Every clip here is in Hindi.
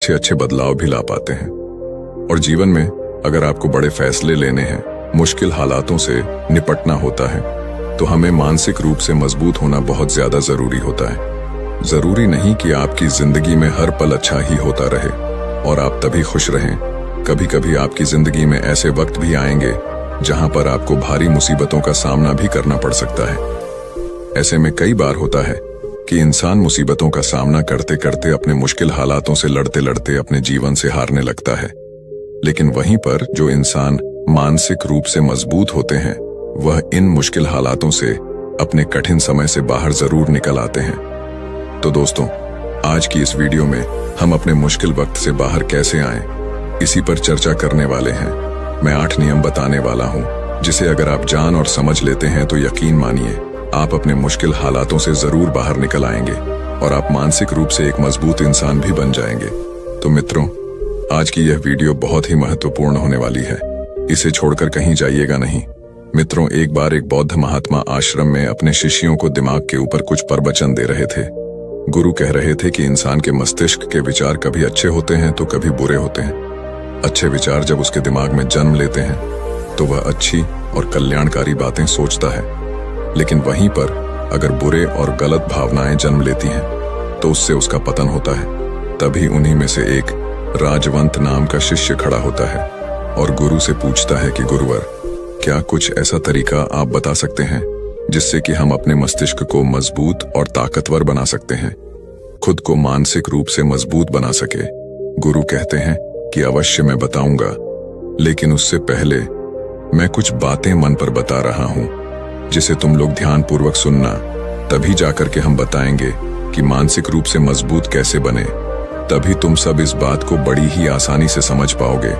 अच्छे अच्छे बदलाव भी ला पाते हैं। और जीवन में अगर आपको बड़े फैसले लेने हैं, मुश्किल हालातों से निपटना होता है, तो हमें मानसिक रूप से मजबूत होना बहुत ज्यादा जरूरी होता है। जरूरी नहीं कि आपकी जिंदगी में हर पल अच्छा ही होता रहे और आप तभी खुश रहें। कभी कभी आपकी जिंदगी में ऐसे वक्त भी आएंगे जहां पर आपको भारी मुसीबतों का सामना भी करना पड़ सकता है। ऐसे में कई बार होता है कि इंसान मुसीबतों का सामना करते करते अपने मुश्किल हालातों से लड़ते लड़ते अपने जीवन से हारने लगता है। लेकिन वहीं पर जो इंसान मानसिक रूप से मजबूत होते हैं, वह इन मुश्किल हालातों से अपने कठिन समय से बाहर जरूर निकल आते हैं। तो दोस्तों, आज की इस वीडियो में हम अपने मुश्किल वक्त से बाहर कैसे आएं, इसी पर चर्चा करने वाले हैं। मैं 8 नियम बताने वाला हूं, जिसे अगर आप जान और समझ लेते हैं तो यकीन मानिए आप अपने मुश्किल हालातों से जरूर बाहर निकल आएंगे और आप मानसिक रूप से एक मजबूत इंसान भी बन जाएंगे। तो मित्रों, आज की यह वीडियो बहुत ही महत्वपूर्ण होने वाली है, इसे छोड़कर कहीं जाइएगा नहीं। मित्रों, एक बार एक बौद्ध महात्मा आश्रम में अपने शिष्यों को दिमाग के ऊपर कुछ प्रवचन दे रहे थे। गुरु कह रहे थे कि इंसान के मस्तिष्क के विचार कभी अच्छे होते हैं तो कभी बुरे होते हैं। अच्छे विचार जब उसके दिमाग में जन्म लेते हैं तो वह अच्छी और कल्याणकारी बातें सोचता है, लेकिन वहीं पर अगर बुरे और गलत भावनाएं जन्म लेती हैं तो उससे उसका पतन होता है। तभी उन्हीं में से एक राजवंत नाम का शिष्य खड़ा होता है और गुरु से पूछता है कि गुरुवर, क्या कुछ ऐसा तरीका आप बता सकते हैं जिससे कि हम अपने मस्तिष्क को मजबूत और ताकतवर बना सकते हैं, खुद को मानसिक रूप से मजबूत बना सके। गुरु कहते हैं कि अवश्य मैं बताऊंगा, लेकिन उससे पहले मैं कुछ बातें मन पर बता रहा हूं जिसे तुम लोग ध्यान पूर्वक सुनना, तभी जाकर के हम बताएंगे कि मानसिक रूप से मजबूत कैसे बने। तभी तुम सब इस बात को बड़ी ही आसानी से समझ पाओगे।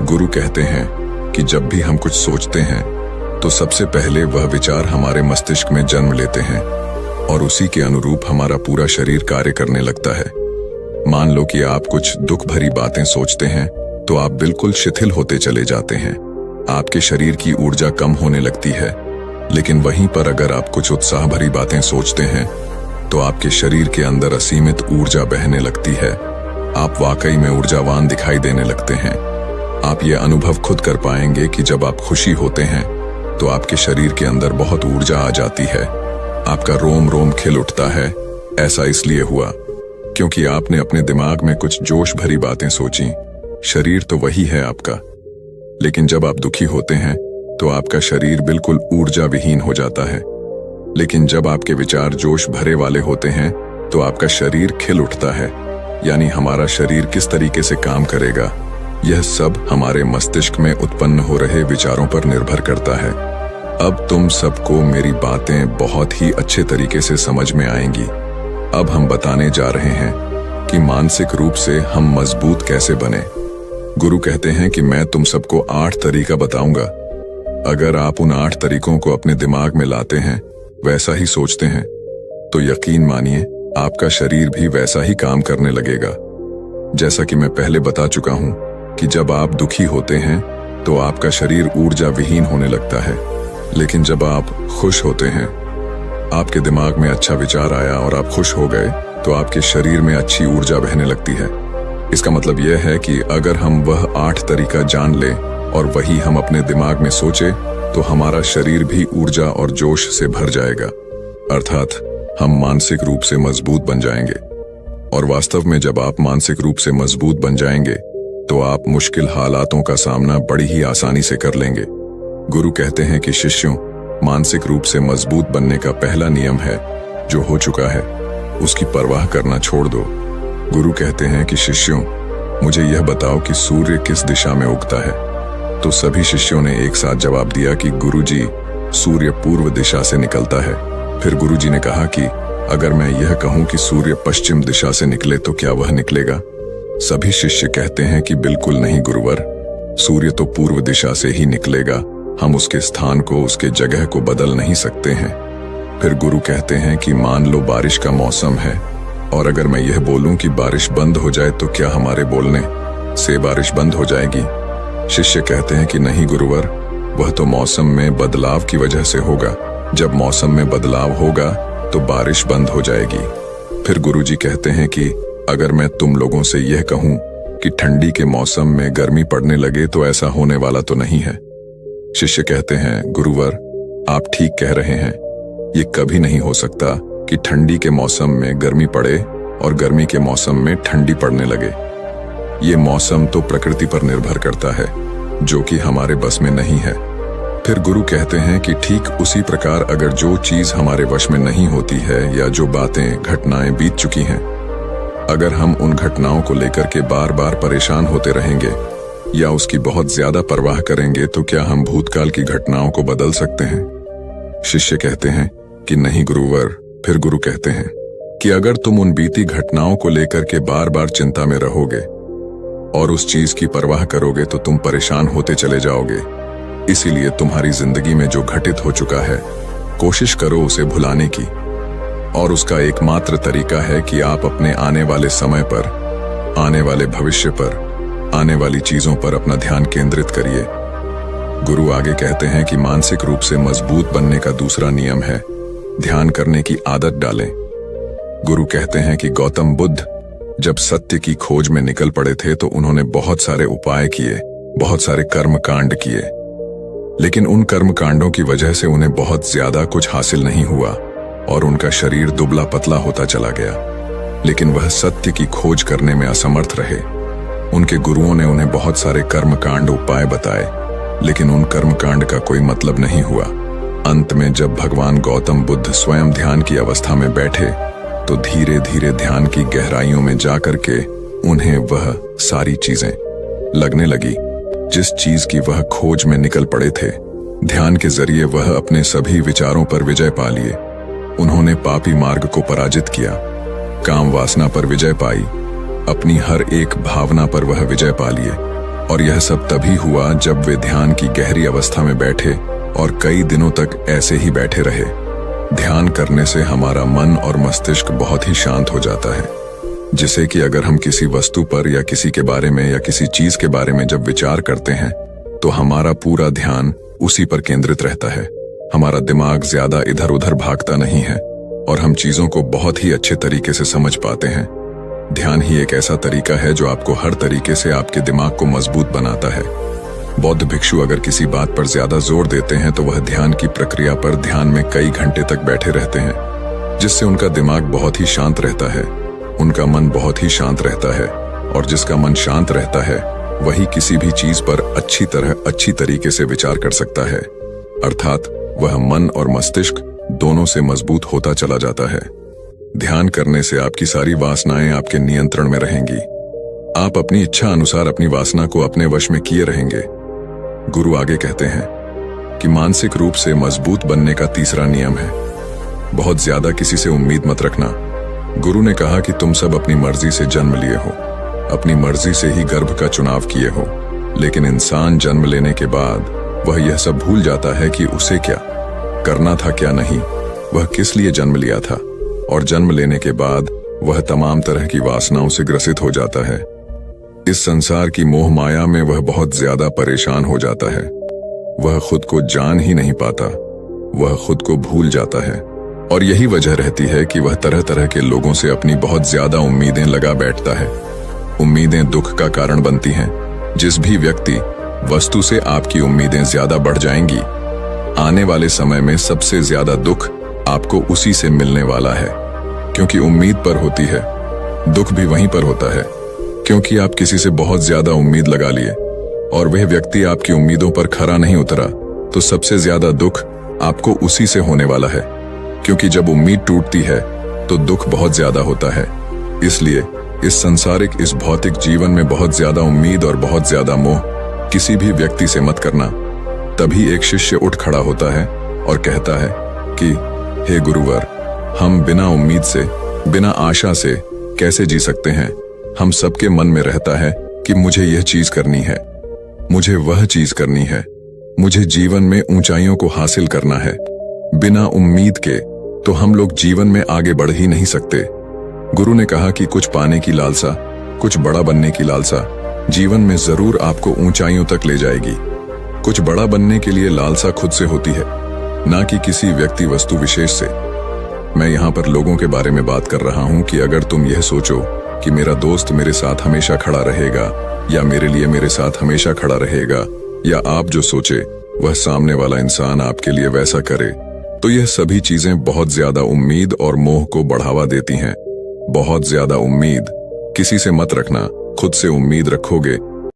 गुरु कहते हैं कि जब भी हम कुछ सोचते हैं तो सबसे पहले वह विचार हमारे मस्तिष्क में जन्म लेते हैं और उसी के अनुरूप हमारा पूरा शरीर कार्य करने लगता है। मान लो कि आप कुछ दुख भरी बातें सोचते हैं तो आप बिल्कुल शिथिल होते चले जाते हैं, आपके शरीर की ऊर्जा कम होने लगती है। लेकिन वहीं पर अगर आप कुछ उत्साह भरी बातें सोचते हैं तो आपके शरीर के अंदर असीमित ऊर्जा बहने लगती है, आप वाकई में ऊर्जावान दिखाई देने लगते हैं। आप ये अनुभव खुद कर पाएंगे कि जब आप खुशी होते हैं तो आपके शरीर के अंदर बहुत ऊर्जा आ जाती है, आपका रोम रोम खिल उठता है। ऐसा इसलिए हुआ क्योंकि आपने अपने दिमाग में कुछ जोश भरी बातें सोची। शरीर तो वही है आपका, लेकिन जब आप दुखी होते हैं तो आपका शरीर बिल्कुल ऊर्जा विहीन हो जाता है। लेकिन जब आपके विचार जोश भरे वाले होते हैं तो आपका शरीर खिल उठता है। यानी हमारा शरीर किस तरीके से काम करेगा, यह सब हमारे मस्तिष्क में उत्पन्न हो रहे विचारों पर निर्भर करता है। अब तुम सबको मेरी बातें बहुत ही अच्छे तरीके से समझ में आएंगी। अब हम बताने जा रहे हैं कि मानसिक रूप से हम मजबूत कैसे बने। गुरु कहते हैं कि मैं तुम सबको 8 तरीका बताऊंगा। अगर आप उन 8 तरीकों को अपने दिमाग में लाते हैं, वैसा ही सोचते हैं, तो यकीन मानिए आपका शरीर भी वैसा ही काम करने लगेगा। जैसा कि मैं पहले बता चुका हूं कि जब आप दुखी होते हैं तो आपका शरीर ऊर्जा विहीन होने लगता है, लेकिन जब आप खुश होते हैं, आपके दिमाग में अच्छा विचार आया और आप खुश हो गए तो आपके शरीर में अच्छी ऊर्जा बहने लगती है। इसका मतलब यह है कि अगर हम वह 8 तरीका जान लें और वही हम अपने दिमाग में सोचे तो हमारा शरीर भी ऊर्जा और जोश से भर जाएगा, अर्थात हम मानसिक रूप से मजबूत बन जाएंगे। और वास्तव में जब आप मानसिक रूप से मजबूत बन जाएंगे तो आप मुश्किल हालातों का सामना बड़ी ही आसानी से कर लेंगे। गुरु कहते हैं कि शिष्यों, मानसिक रूप से मजबूत बनने का पहला नियम है, जो हो चुका है उसकी परवाह करना छोड़ दो। गुरु कहते हैं कि शिष्यों, मुझे यह बताओ कि सूर्य किस दिशा में उगता है। तो सभी शिष्यों ने एक साथ जवाब दिया कि गुरुजी, सूर्य पूर्व दिशा से निकलता है। फिर गुरुजी ने कहा कि अगर मैं यह कहूं कि सूर्य पश्चिम दिशा से निकले तो क्या वह निकलेगा? सभी शिष्य कहते हैं कि बिल्कुल नहीं गुरुवर, सूर्य तो पूर्व दिशा से ही निकलेगा, हम उसके स्थान को, उसके जगह को बदल नहीं सकते हैं। फिर गुरु कहते हैं कि मान लो बारिश का मौसम है और अगर मैं यह बोलूं कि बारिश बंद हो जाए तो क्या हमारे बोलने से बारिश बंद हो जाएगी? शिष्य कहते हैं कि नहीं गुरुवर, वह तो मौसम में बदलाव की वजह से होगा। जब मौसम में बदलाव होगा तो बारिश बंद हो जाएगी। फिर गुरुजी कहते हैं कि अगर मैं तुम लोगों से यह कहूं कि ठंडी के मौसम में गर्मी पड़ने लगे तो ऐसा होने वाला तो नहीं है। शिष्य कहते हैं, गुरुवर आप ठीक कह रहे हैं, ये कभी नहीं हो सकता कि ठंडी के मौसम में गर्मी पड़े और गर्मी के मौसम में ठंडी पड़ने लगे। ये मौसम तो प्रकृति पर निर्भर करता है, जो कि हमारे बस में नहीं है। फिर गुरु कहते हैं कि ठीक उसी प्रकार अगर जो चीज हमारे वश में नहीं होती है या जो बातें घटनाएं बीत चुकी हैं, अगर हम उन घटनाओं को लेकर के बार बार परेशान होते रहेंगे या उसकी बहुत ज्यादा परवाह करेंगे तो क्या हम भूतकाल की घटनाओं को बदल सकते हैं? शिष्य कहते हैं कि नहीं गुरुवर। फिर गुरु कहते हैं कि अगर तुम उन बीती घटनाओं को लेकर के बार बार चिंता में रहोगे और उस चीज की परवाह करोगे तो तुम परेशान होते चले जाओगे। इसीलिए तुम्हारी जिंदगी में जो घटित हो चुका है, कोशिश करो उसे भुलाने की, और उसका एकमात्र तरीका है कि आप अपने आने वाले समय पर, आने वाले भविष्य पर, आने वाली चीजों पर अपना ध्यान केंद्रित करिए। गुरु आगे कहते हैं कि मानसिक रूप से मजबूत बनने का दूसरा नियम है ध्यान करने की आदत डालें। गुरु कहते हैं कि गौतम बुद्ध जब सत्य की खोज में निकल पड़े थे तो उन्होंने बहुत सारे उपाय किए, बहुत सारे कर्म कांड किए, लेकिन उन कर्म कांडों की वजह से उन्हें बहुत ज्यादा कुछ हासिल नहीं हुआ और उनका शरीर दुबला पतला होता चला गया। लेकिन वह सत्य की खोज करने में असमर्थ रहे। उनके गुरुओं ने उन्हें बहुत सारे कर्मकांड उपाय बताए, लेकिन उन कर्मकांड का कोई मतलब नहीं हुआ। अंत में जब भगवान गौतम बुद्ध स्वयं ध्यान की अवस्था में बैठे तो धीरे धीरे ध्यान की गहराइयों में जाकर के उन्हें वह सारी चीजें लगने लगी जिस चीज की वह खोज में निकल पड़े थे। ध्यान के जरिए वह अपने सभी विचारों पर विजय पा लिए। उन्होंने पापी मार्ग को पराजित किया, काम वासना पर विजय पाई, अपनी हर एक भावना पर वह विजय पा लिए। और यह सब तभी हुआ जब वे ध्यान की गहरी अवस्था में बैठे और कई दिनों तक ऐसे ही बैठे रहे। ध्यान करने से हमारा मन और मस्तिष्क बहुत ही शांत हो जाता है, जिसे कि अगर हम किसी वस्तु पर या किसी के बारे में या किसी चीज के बारे में जब विचार करते हैं तो हमारा पूरा ध्यान उसी पर केंद्रित रहता है। हमारा दिमाग ज्यादा इधर उधर भागता नहीं है और हम चीजों को बहुत ही अच्छे तरीके से समझ पाते हैं। ध्यान ही एक ऐसा तरीका है जो आपको हर तरीके से आपके दिमाग को मजबूत बनाता है। बौद्ध भिक्षु अगर किसी बात पर ज्यादा जोर देते हैं तो वह ध्यान की प्रक्रिया पर ध्यान में कई घंटे तक बैठे रहते हैं, जिससे उनका दिमाग बहुत ही शांत रहता है, उनका मन बहुत ही शांत रहता है, और जिसका मन शांत रहता है वही किसी भी चीज पर अच्छी तरीके से विचार कर सकता है। अर्थात वह मन और मस्तिष्क दोनों से मजबूत होता चला जाता है। ध्यान करने से आपकी सारी वासनाएं आपके नियंत्रण में रहेंगी। आप अपनी इच्छा अनुसार अपनी वासना को अपने वश में किए रहेंगे। गुरु आगे कहते हैं कि मानसिक रूप से मजबूत बनने का तीसरा नियम है बहुत ज्यादा किसी से उम्मीद मत रखना। गुरु ने कहा कि तुम सब अपनी मर्जी से जन्म लिए हो, अपनी मर्जी से ही गर्भ का चुनाव किए हो, लेकिन इंसान जन्म लेने के बाद वह यह सब भूल जाता है कि उसे क्या करना था क्या नहीं, वह किस लिए जन्म लिया था, और जन्म लेने के बाद वह तमाम तरह की वासनाओं से ग्रसित हो जाता है। इस संसार की मोह माया में वह बहुत ज्यादा परेशान हो जाता है। वह खुद को जान ही नहीं पाता, वह खुद को भूल जाता है, और यही वजह रहती है कि वह तरह तरह के लोगों से अपनी बहुत ज्यादा उम्मीदें लगा बैठता है। उम्मीदें दुख का कारण बनती हैं। जिस भी व्यक्ति वस्तु से आपकी उम्मीदें ज्यादा बढ़ जाएंगी, आने वाले समय में सबसे ज्यादा दुख आपको उसी से मिलने वाला है, क्योंकि उम्मीद पर होती है। दुख भी वहीं पर होता है, क्योंकि आप किसी से बहुत ज्यादा उम्मीद लगा लिए और वह व्यक्ति आपकी उम्मीदों पर खरा नहीं उतरा, तो सबसे ज्यादा दुख आपको उसी से होने वाला है, क्योंकि जब उम्मीद टूटती है तो दुख बहुत ज्यादा होता है। इसलिए इस संसारिक, इस भौतिक जीवन में बहुत ज्यादा उम्मीद और बहुत ज्यादा मोह किसी भी व्यक्ति से मत करना। तभी एक शिष्य उठ खड़ा होता है और कहता है कि हे गुरुवर, हम बिना उम्मीद से, बिना आशा से कैसे जी सकते हैं? हम सबके मन में रहता है कि मुझे यह चीज करनी है, मुझे वह चीज करनी है, मुझे जीवन में ऊंचाइयों को हासिल करना है। बिना उम्मीद के तो हम लोग जीवन में आगे बढ़ ही नहीं सकते। गुरु ने कहा कि कुछ पाने की लालसा, कुछ बड़ा बनने की लालसा जीवन में जरूर आपको ऊंचाइयों तक ले जाएगी। कुछ बड़ा बनने के लिए लालसा खुद से होती है, ना कि किसी व्यक्ति वस्तु विशेष से। मैं यहाँ पर लोगों के बारे में बात कर रहा हूँ कि अगर तुम यह सोचो कि मेरा दोस्त मेरे साथ हमेशा खड़ा रहेगा, या मेरे लिए मेरे साथ हमेशा खड़ा रहेगा, या आप जो सोचे वह सामने वाला इंसान आपके लिए वैसा करे, तो यह सभी चीजें बहुत ज्यादा उम्मीद और मोह को बढ़ावा देती हैं। बहुत ज्यादा उम्मीद किसी से मत रखना, खुद से उम्मीद रखोगे